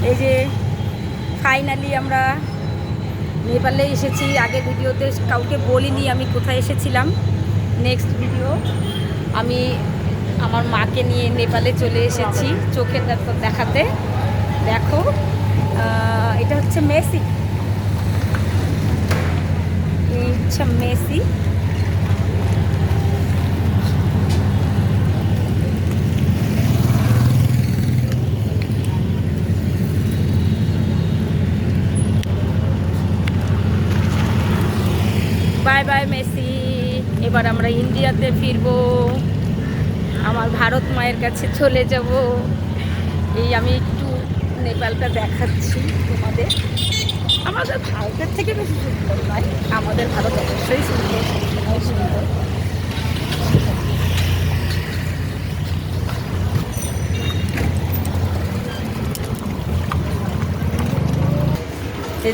এই যে ফাইনালি আমরা নেপালে এসেছি। আগের ভিডিওতে কাউকে বলিনি আমি কোথায় এসেছিলাম। নেক্সট ভিডিও আমি আমার মাকে নিয়ে নেপালে চলে এসেছি চোখের ডাক্তার দেখাতে। দেখো এটা হচ্ছে মেসি, এই হচ্ছে মেসি। Bye bye Messi. এবার আমরা ইন্ডিয়াতে ফিরবো, আমার ভারত মায়ের কাছে চলে যাব। এই আমি একটু নেপালটা দেখাচ্ছি তোমাদের। আমাদের ভারতের থেকে বেশি সুন্দর নয়, আমাদের ভারত অবশ্যই সুন্দর, সুন্দর।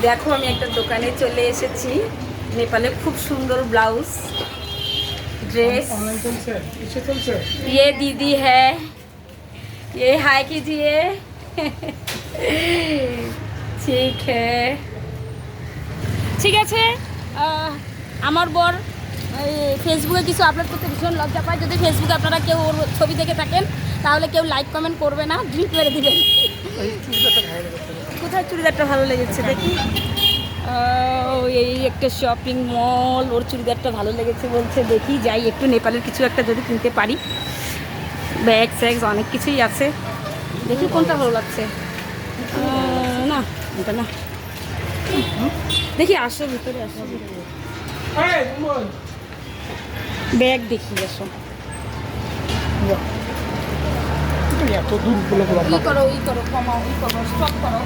দেখো আমি একটা দোকানে চলে এসেছি। নেপালে খুব সুন্দর ব্লাউজ ड्रेस। ये दीदी है, ये हाय कीजिए। ঠিক ঠিক আছে। আমার বর ফেসবুকে কিছু আপলোড করতে ভীষণ লজ্জা পায়। যদি ফেসবুকে আপনারা কেউ ওর ছবি দেখে থাকেন তাহলে কেউ লাইক কমেন্ট করবে না, ডিলিট মেরে দিবেন। কোথায় চুড়িদারটা ভালো লেগেছে দেখি। এই একটা শপিং মল, ওর চুড়িদারটা ভালো লেগেছে বলছে। দেখি যাই একটু, নেপালের কিছু একটা যদি কিনতে পারি। ব্যাগ স্যাগস অনেক কিছুই আছে, দেখি কোনটা ভালো লাগছে। না এটা না, দেখি আসো ভিতরে আসো, ব্যাগ দেখি আসো। ই করো কমাও, ই করো, স্টপ করো।